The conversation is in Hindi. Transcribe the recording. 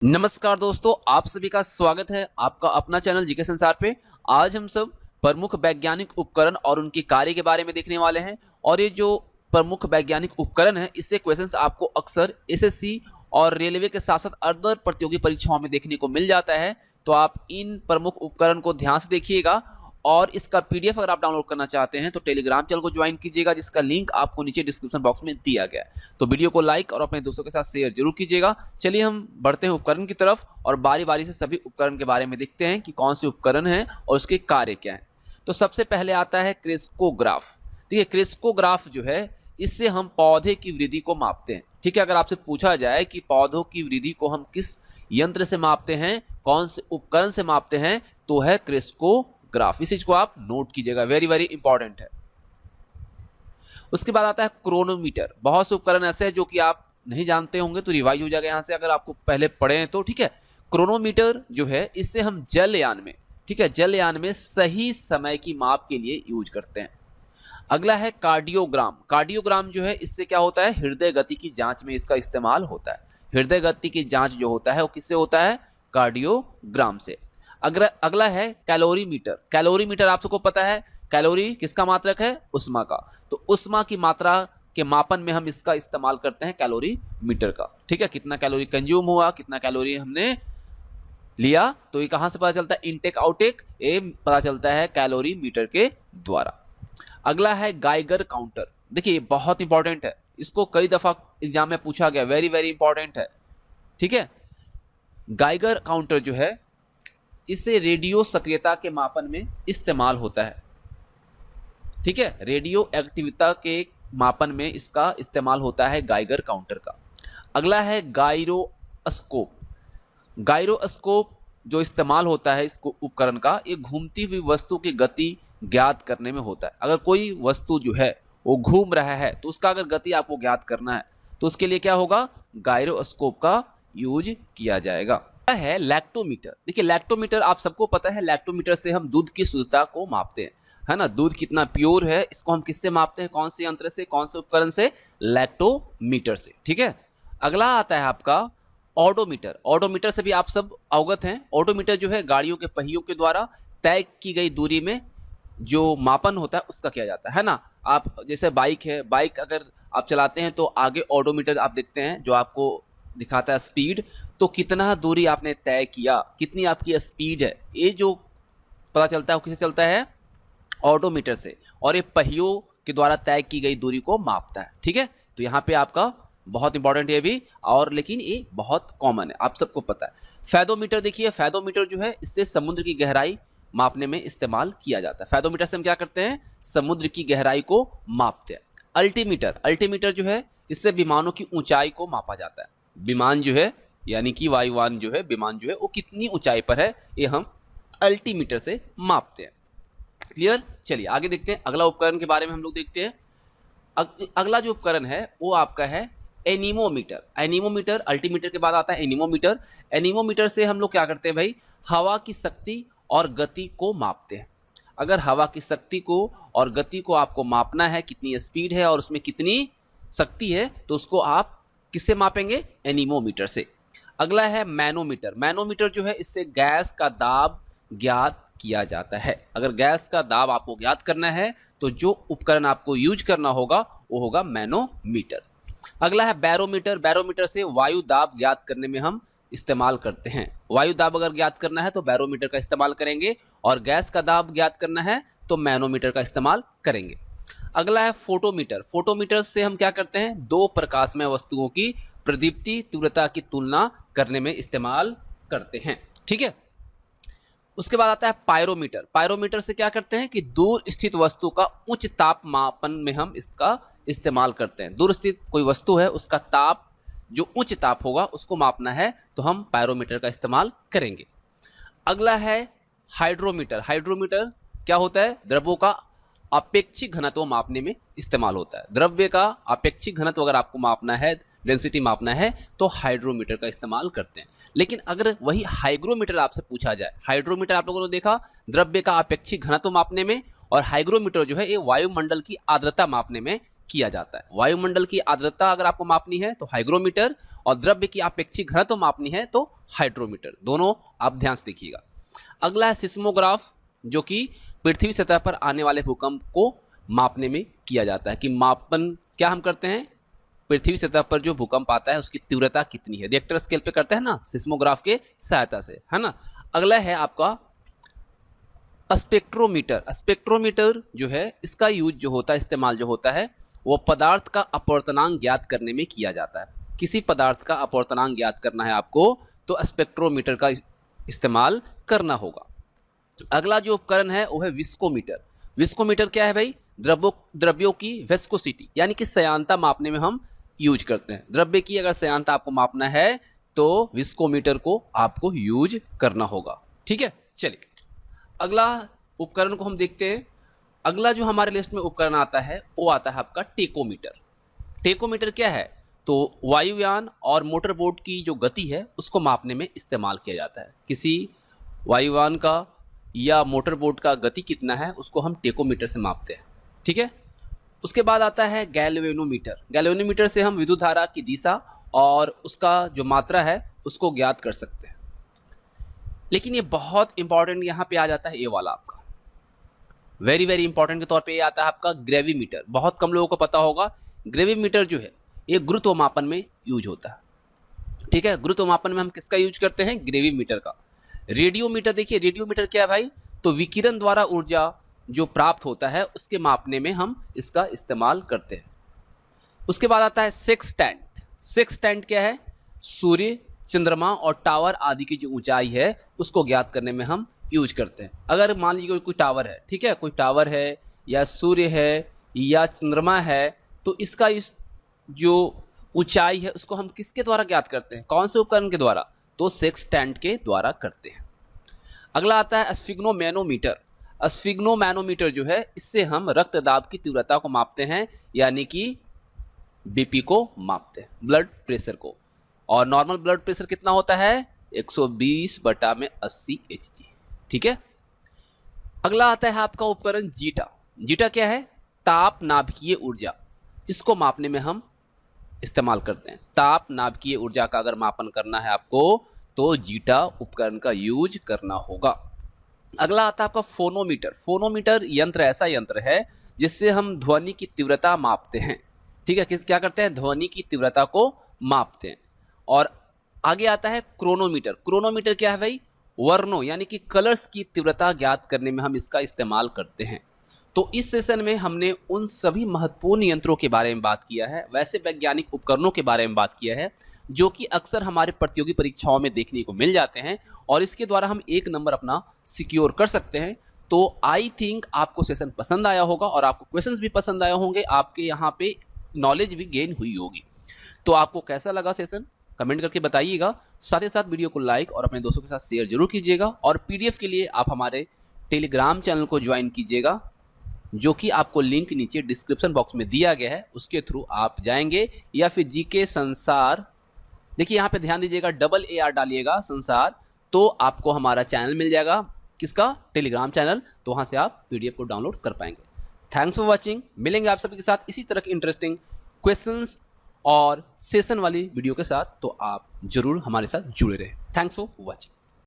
नमस्कार दोस्तों, आप सभी का स्वागत है आपका अपना चैनल जीके संसार पे। आज हम सब प्रमुख वैज्ञानिक उपकरण और उनके कार्य के बारे में देखने वाले हैं। और ये जो प्रमुख वैज्ञानिक उपकरण है, इससे क्वेश्चंस आपको अक्सर एसएससी और रेलवे के साथ साथ अदर प्रतियोगी परीक्षाओं में देखने को मिल जाता है। तो आप इन प्रमुख उपकरण को ध्यान से देखिएगा। और इसका पीडीएफ अगर आप डाउनलोड करना चाहते हैं तो टेलीग्राम चैनल को ज्वाइन कीजिएगा, जिसका लिंक आपको नीचे डिस्क्रिप्शन बॉक्स में दिया गया है। तो वीडियो को लाइक और अपने दोस्तों के साथ शेयर जरूर कीजिएगा। चलिए हम बढ़ते हैं उपकरण की तरफ और बारी बारी से सभी उपकरण के बारे में देखते हैं कि कौन से उपकरण हैं और उसके कार्य क्या हैं। तो सबसे पहले आता है क्रेस्कोग्राफ। देखिए, क्रेस्कोग्राफ जो है, इससे हम पौधे की वृद्धि को मापते हैं। ठीक है, अगर आपसे पूछा जाए कि पौधों की वृद्धि को हम किस यंत्र से मापते हैं, कौन से उपकरण से मापते हैं, तो है क्रेस्कोग्राफ। इस चीज को आप नोट कीजिएगा, वेरी वेरी इंपॉर्टेंट है। उसके बाद आता है क्रोनोमीटर। बहुत से उपकरण ऐसे हैं जो कि आप नहीं जानते होंगे, तो रिवाइज हो जाएगा यहाँ से अगर आपको पहले पढ़े हैं तो। ठीक है, क्रोनोमीटर जो है, इससे हम जलयान में, ठीक है, जलयान में सही समय की माप के लिए यूज करते हैं। अगला है कार्डियोग्राम। कार्डियोग्राम जो है, इससे क्या होता है, हृदय गति की जांच में इसका इस्तेमाल होता है। हृदय गति की जांच जो होता है वो किससे होता है, कार्डियोग्राम से। अगला है कैलोरीमीटर। कैलोरीमीटर आप सबको पता है, कैलोरी किसका मात्रक है, उष्मा का। तो उष्मा की मात्रा के मापन में हम इसका इस्तेमाल करते हैं, कैलोरी मीटर का। ठीक है, कितना कैलोरी कंज्यूम हुआ, कितना कैलोरी हमने लिया, तो ये कहां से पता चलता है, इनटेक आउटेक, ये पता चलता है कैलोरी मीटर के द्वारा। अगला है गाइगर काउंटर। देखिए, ये बहुत इंपॉर्टेंट है, इसको कई दफा एग्जाम में पूछा गया, वेरी वेरी इंपॉर्टेंट है। ठीक है, गाइगर काउंटर जो है, इसे रेडियो सक्रियता के मापन में इस्तेमाल होता है। ठीक है, रेडियो एक्टिविता के मापन में इसका इस्तेमाल होता है गाइगर काउंटर का। अगला है गायरोस्कोप। गायरोस्कोप जो इस्तेमाल होता है इस उपकरण का, ये घूमती हुई वस्तु की गति ज्ञात करने में होता है। अगर कोई वस्तु जो है वो घूम रहा है तो उसका अगर गति आपको ज्ञात करना है तो उसके लिए क्या होगा, गायरोस्कोप का यूज किया जाएगा। है लैक्टोमीटर। देखिए, लैक्टोमीटर आप सबको पता है, लैक्टोमीटर से हम दूध की शुद्धता को मापते हैं, है ना। दूध कितना प्योर है, इसको हम किससे मापते हैं, कौन से यंत्र से, कौन से उपकरण से, लैक्टोमीटर से। ठीक है, अगला आता है आपका ऑडोमीटर। ऑडोमीटर से भी आप सब अवगत हैं। ऑडोमीटर जो है, गाड़ियों के पहियों के द्वारा तय की गई दूरी में जो मापन होता है उसका किया जाता है ना। आप जैसे बाइक है, बाइक अगर आप चलाते हैं तो आगे ऑडोमीटर आप देखते हैं जो आपको दिखाता है स्पीड, तो कितना दूरी आपने तय किया, कितनी आपकी स्पीड है, ये जो पता चलता है वो किससे चलता है, ऑडोमीटर से। और ये पहियों के द्वारा तय की गई दूरी को मापता है। ठीक है, तो यहाँ पे आपका बहुत इंपॉर्टेंट है भी, और लेकिन ये बहुत कॉमन है, आप सबको पता है। फैदोमीटर। देखिए, फैदोमीटर जो है, इससे समुद्र की गहराई मापने में इस्तेमाल किया जाता है। फैदोमीटर से हम क्या करते हैं, समुद्र की गहराई को मापते हैं। अल्टीमीटर। अल्टीमीटर जो है, इससे विमानों की ऊंचाई को मापा जाता है। विमान जो है, यानी कि वायुयान जो है, विमान जो है, वो कितनी ऊंचाई पर है, ये हम अल्टीमीटर से मापते हैं। क्लियर। चलिए आगे देखते हैं, अगला उपकरण के बारे में हम लोग देखते हैं। अगला जो उपकरण है वो आपका है एनीमोमीटर। एनीमोमीटर, अल्टीमीटर के बाद आता है एनीमोमीटर। एनीमोमीटर से हम लोग क्या करते हैं भाई, हवा की शक्ति और गति को मापते हैं। अगर हवा की शक्ति को और गति को आपको मापना है, कितनी स्पीड है और उसमें कितनी शक्ति है, तो उसको आप किससे मापेंगे, एनीमोमीटर से। अगला है मैनोमीटर। मैनोमीटर जो है, इससे गैस का दाब ज्ञात किया जाता है। अगर गैस का दाब आपको ज्ञात करना है तो जो उपकरण आपको यूज करना होगा वो होगा मैनोमीटर। अगला है बैरोमीटर। बैरोमीटर से वायु दाब ज्ञात करने में हम इस्तेमाल करते हैं। वायु दाब अगर ज्ञात करना है तो बैरोमीटर का इस्तेमाल करेंगे, और गैस का दाब ज्ञात करना है तो मैनोमीटर का इस्तेमाल करेंगे। अगला है फोटोमीटर। फोटोमीटर से हम क्या करते हैं, दो प्रकाशमय वस्तुओं की प्रदीप्ति तीव्रता की तुलना करने में इस्तेमाल करते हैं। ठीक है, उसके बाद आता है पायरोमीटर। पायरोमीटर से क्या करते हैं कि दूर स्थित वस्तु का उच्च ताप मापन में हम इसका इस्तेमाल करते हैं। दूर स्थित कोई वस्तु है, उसका ताप जो उच्च ताप होगा उसको मापना है तो हम पायरोमीटर का इस्तेमाल करेंगे। अगला है हाइड्रोमीटर। हाइड्रोमीटर क्या होता है, द्रव्यों का अपेक्षिक घनत्व मापने में इस्तेमाल होता है। द्रव्य का अपेक्षिक घनत्व अगर आपको मापना है, डेंसिटी मापना है, तो हाइड्रोमीटर का इस्तेमाल करते हैं। लेकिन अगर वही हाइग्रोमीटर आपसे पूछा जाए, हाइड्रोमीटर आप लोगों ने देखा द्रव्य का अपेक्षिक घनत्व मापने में, और हाइग्रोमीटर जो है ये वायुमंडल की आर्द्रता मापने में किया जाता है। वायुमंडल की आर्द्रता अगर आपको मापनी है तो हाइग्रोमीटर, और द्रव्य की अपेक्षिक घनत्व मापनी है तो हाइड्रोमीटर। दोनों आप ध्यान से देखिएगा। अगला है सिस्मोग्राफ, जो कि पृथ्वी सतह पर आने वाले भूकंप को मापने में किया जाता है कि मापन क्या हम करते हैं, पृथ्वी सतह पर जो भूकंप आता है उसकी तीव्रता कितनी है, रिएक्टर स्केल पे करते हैं ना सिस्मोग्राफ के सहायता से, है ना। अगला है आपका स्पेक्ट्रोमीटर। स्पेक्ट्रोमीटर जो है इसका यूज जो होता है, इस्तेमाल जो होता है वो पदार्थ का अपवर्तनांक ज्ञात करने में किया जाता है। किसी पदार्थ का अपवर्तनांक ज्ञात करना है आपको तो स्पेक्ट्रोमीटर का इस्तेमाल करना होगा। अगला जो उपकरण है वो है विस्कोमीटर। विस्कोमीटर क्या है भाई, द्रव्यों की वेस्कोसिटी यानी कि सयांता मापने में हम यूज करते हैं। द्रव्य की अगर सयांता आपको मापना है तो विस्कोमीटर को आपको यूज करना होगा, ठीक है। चलिए अगला उपकरण को हम देखते हैं। अगला जो हमारे लिस्ट में उपकरण आता है वो आता है आपका टेकोमीटर। टेकोमीटर क्या है, तो वायुयान और मोटर बोट की जो गति है उसको मापने में इस्तेमाल किया जाता है। किसी वायुयान का या मोटर बोट का गति कितना है उसको हम टेकोमीटर से मापते हैं, ठीक है। उसके बाद आता है गैल्वेनोमीटर। गैल्वेनोमीटर से हम विद्युत धारा की दिशा और उसका जो मात्रा है उसको ज्ञात कर सकते हैं। लेकिन ये बहुत इंपॉर्टेंट यहाँ पे आ जाता है, ये वाला आपका वेरी वेरी इंपॉर्टेंट के तौर पे ये आता है आपका ग्रेविमीटर। बहुत कम लोगों को पता होगा। ग्रेविमीटर जो है ये गुरुत्व मापन में यूज होता है, ठीक है। गुरुत्व मापन में हम किसका यूज करते हैं, ग्रेविमीटर का। रेडियोमीटर देखिए, रेडियोमीटर क्या है भाई, तो विकिरण द्वारा ऊर्जा जो प्राप्त होता है उसके मापने में हम इसका इस्तेमाल करते हैं। उसके बाद आता है सेक्सटेंट। सेक्सटेंट क्या है, सूर्य, चंद्रमा और टावर आदि की जो ऊंचाई है उसको ज्ञात करने में हम यूज करते हैं। अगर मान लीजिए कोई टावर है, ठीक है, कोई टावर है या सूर्य है या चंद्रमा है तो इसका इस जो ऊंचाई है उसको हम किसके द्वारा ज्ञात करते हैं, कौन से उपकरण के द्वारा, तो सेक्सटेंट के द्वारा करते हैं। अगला आता है स्फिग्नोमैनोमीटर। स्फिग्नोमैनोमीटर जो है इससे हम रक्तदाब की तीव्रता को मापते हैं, यानी कि बीपी को मापते हैं, ब्लड प्रेशर को। और नॉर्मल ब्लड प्रेशर कितना होता है, 120/80 Hg, ठीक है। अगला आता है आपका उपकरण जीटा। जीटा क्या है, ताप नाभिकीय ऊर्जा। इसको मापने में हम इस्तेमाल करते हैं। ताप नाभिकीय ऊर्जा का अगर मापन करना है आपको तो जीटा उपकरण का यूज करना होगा। अगला आता है आपका फोनोमीटर। फोनोमीटर यंत्र ऐसा यंत्र है जिससे हम ध्वनि की तीव्रता मापते हैं, ठीक है। क्या करते हैं, ध्वनि की तीव्रता को मापते हैं। और आगे आता है क्रोनोमीटर। क्रोनोमीटर क्या है भाई, वर्णों यानी कि कलर्स की तीव्रता ज्ञात करने में हम इसका इस्तेमाल करते हैं। तो इस सेशन में हमने उन सभी महत्वपूर्ण यंत्रों के बारे में बात किया है, वैसे वैज्ञानिक उपकरणों के बारे में बात किया है जो कि अक्सर हमारे प्रतियोगी परीक्षाओं में देखने को मिल जाते हैं और इसके द्वारा हम 1 नंबर अपना सिक्योर कर सकते हैं। तो आई थिंक आपको सेशन पसंद आया होगा और आपको क्वेश्चंस भी पसंद आए होंगे, आपके यहाँ पे नॉलेज भी गेन हुई होगी। तो आपको कैसा लगा सेशन कमेंट करके बताइएगा। साथ ही साथ वीडियो को लाइक और अपने दोस्तों के साथ शेयर जरूर कीजिएगा। और पीडीएफ के लिए आप हमारे टेलीग्राम चैनल को ज्वाइन कीजिएगा, जो कि आपको लिंक नीचे डिस्क्रिप्शन बॉक्स में दिया गया है, उसके थ्रू आप जाएंगे। या फिर जीके संसार, देखिए यहाँ पे ध्यान दीजिएगा, AAR डालिएगा संसार, तो आपको हमारा चैनल मिल जाएगा, किसका, टेलीग्राम चैनल। तो वहाँ से आप पीडीएफ को डाउनलोड कर पाएंगे। Thanks for watching. मिलेंगे आप सभी के साथ इसी तरह के इंटरेस्टिंग क्वेश्चंस और सेशन वाली वीडियो के साथ, तो आप जरूर हमारे साथ जुड़े रहें। Thanks for watching.